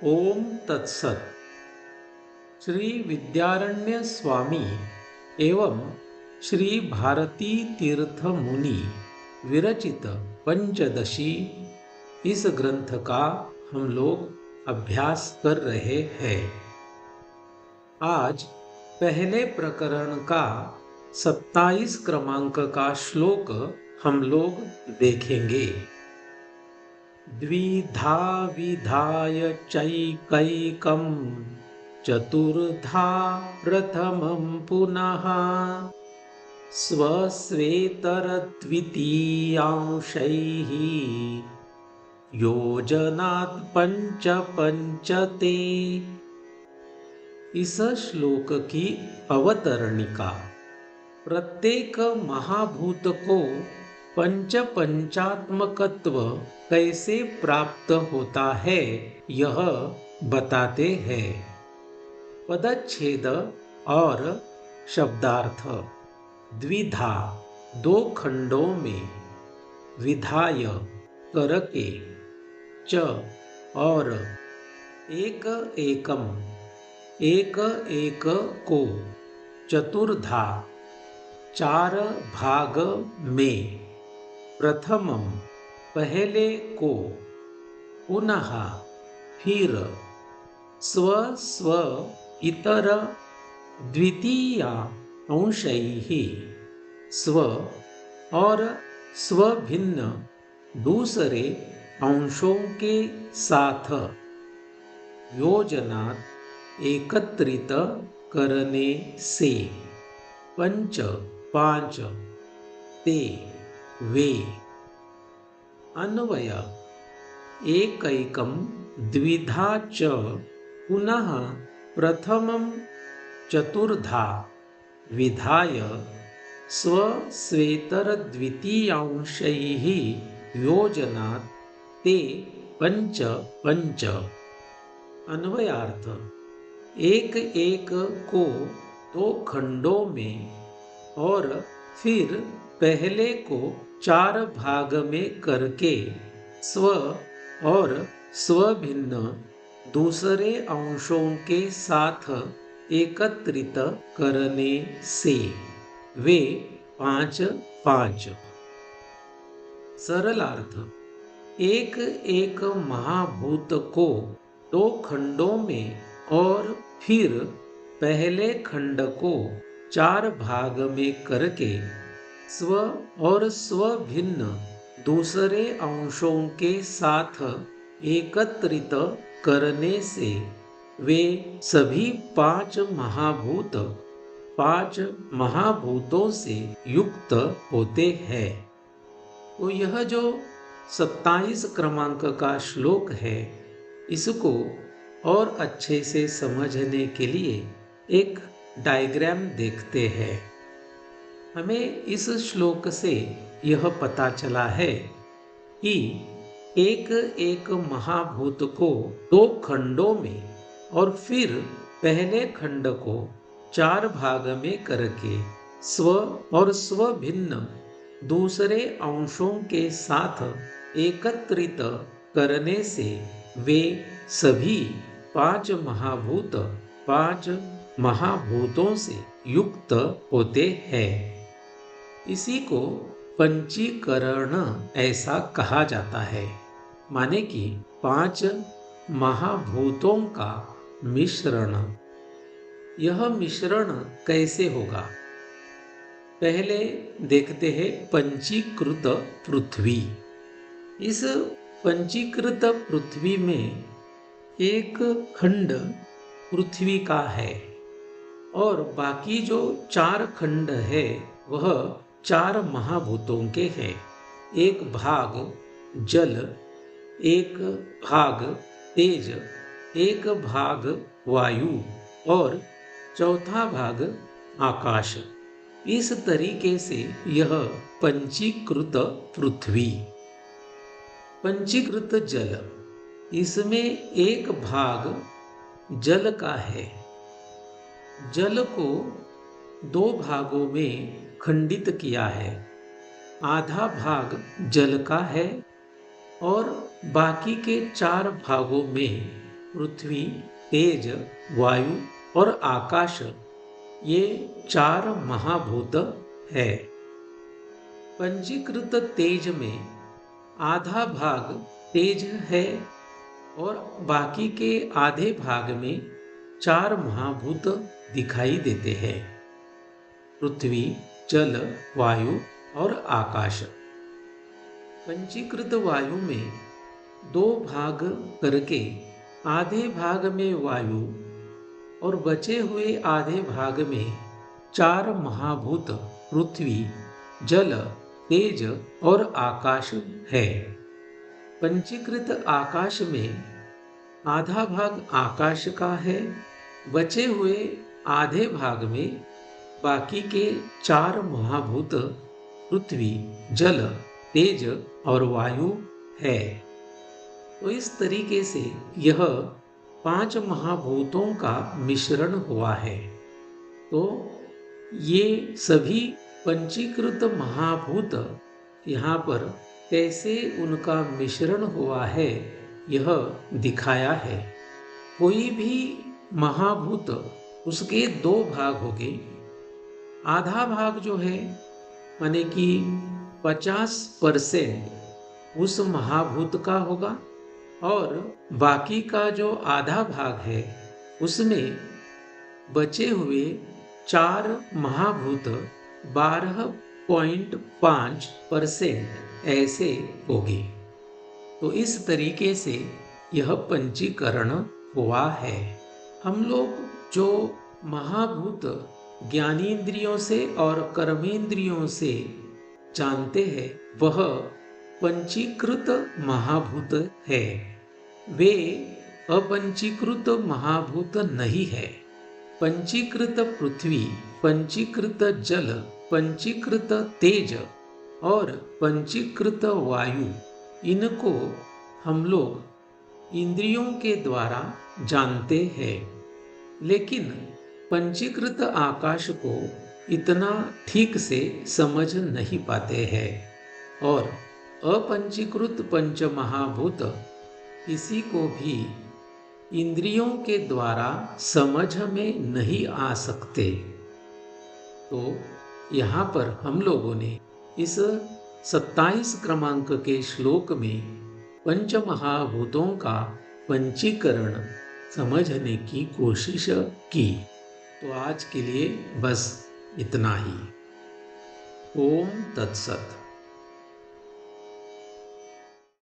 ओम तत्सत। श्री विद्यारण्य स्वामी एवं श्री भारती तीर्थ मुनि विरचित पंचदशी इस ग्रंथ का हम लोग अभ्यास कर रहे हैं। आज पहले प्रकरण का 27 क्रमांक का श्लोक हम लोग देखेंगे। द्विधा विधाय चैकैकं चतुर्धा प्रथमं पुनः स्वस्वेतरद्वितीयांशैः योजनात् पंच पंचते। इस श्लोक की अवतरणिका। प्रत्येक महाभूत को पंच पंचात्मकत्व कैसे प्राप्त होता है यह बताते हैं। पदच्छेद और शब्दार्थ। द्विधा दो खंडों में, विधाय करके, च और एक एकम एक एक को, चतुर्धा चार भाग में, प्रथमम पहले को, पुनः फिर, स्व स्व इतर द्वितीया अंशैः स्व और स्वभिन्न दूसरे अंशों के साथ, योजनात् एकत्रित करने से, पंच पांच, ते वे। अन्वय। एकैकं द्विधा च पुनः प्रथमं चतुर्धा विधाय स्वस्वेतरद्वितीयांशैः योजनात् ते पंच पंच। अन्वयार्थ। एक एक को दो खंडों में और फिर पहले को चार भाग में करके स्व और स्वभिन्न दूसरे अंशों के साथ एकत्रित करने से, वे पांच पांच। सरलार्थ। एक एक महाभूत को दो खंडों में और फिर पहले खंड को चार भाग में करके स्व और स्वभिन्न दूसरे अंशों के साथ एकत्रित करने से वे सभी पांच महाभूतों से युक्त होते हैं। तो यह जो 27 क्रमांक का श्लोक है, इसको और अच्छे से समझने के लिए एक डायग्राम देखते हैं। हमें इस श्लोक से यह पता चला है कि एक एक महाभूत को दो खंडों में और फिर पहले खंड को चार भाग में करके स्व और स्वभिन्न दूसरे अंशों के साथ एकत्रित करने से वे सभी पांच महाभूतों से युक्त होते हैं। इसी को पंचीकरण ऐसा कहा जाता है, माने कि पांच महाभूतों का मिश्रण। यह मिश्रण कैसे होगा? पहले देखते हैं पंचीकृत पृथ्वी। इस पंचीकृत पृथ्वी में एक खंड पृथ्वी का है और बाकी जो चार खंड है वह चार महाभूतों के हैं। एक भाग जल, एक भाग तेज, एक भाग वायु और चौथा भाग आकाश। इस तरीके से यह पंचीकृत पृथ्वी। पंचीकृत जल, इसमें एक भाग जल का है। जल को दो भागों में खंडित किया है। आधा भाग जल का है और बाकी के चार भागों में पृथ्वी, तेज, वायु और आकाश, ये 4 महाभूत है। पंजीकृत तेज में आधा भाग तेज है और बाकी के आधे भाग में 4 महाभूत दिखाई देते हैं, पृथ्वी, जल, वायु और आकाश। पंजीकृत वायु में 2 भाग करके आधे भाग में वायु और बचे हुए आधे भाग में 4 महाभूत पृथ्वी, जल, तेज और आकाश है। पंचीकृत आकाश में आधा भाग आकाश का है, बचे हुए आधे भाग में बाकी के 4 महाभूत पृथ्वी, जल, तेज और वायु है। तो इस तरीके से यह 5 महाभूतों का मिश्रण हुआ है। तो ये सभी पंचीकृत महाभूत यहाँ पर कैसे उनका मिश्रण हुआ है यह दिखाया है। कोई भी महाभूत उसके 2 भाग हो गए। आधा भाग जो है माने कि 50% उस महाभूत का होगा और बाकी का जो आधा भाग है उसमें बचे हुए 4 महाभूत 12.5% ऐसे होगी। तो इस तरीके से यह पंचीकरण हुआ है। हम लोग जो महाभूत ज्ञानेंद्रियों से और कर्मेंद्रियों से जानते हैं वह पंचीकृत महाभूत है। वे अपंचीकृत महाभूत नहीं है। पंचीकृत पृथ्वी, पंचीकृत जल, पंचीकृत तेज और पंचीकृत वायु, इनको हम लोग इंद्रियों के द्वारा जानते हैं, लेकिन पंचीकृत आकाश को इतना ठीक से समझ नहीं पाते हैं और अपंचीकृत पंच महाभूत किसी को भी इंद्रियों के द्वारा समझ में नहीं आ सकते। तो यहाँ पर हम लोगों ने इस 27 क्रमांक के श्लोक में पंच महाभूतों का पंचीकरण समझने की कोशिश की। तो आज के लिए बस इतना ही। ओम तत्सत।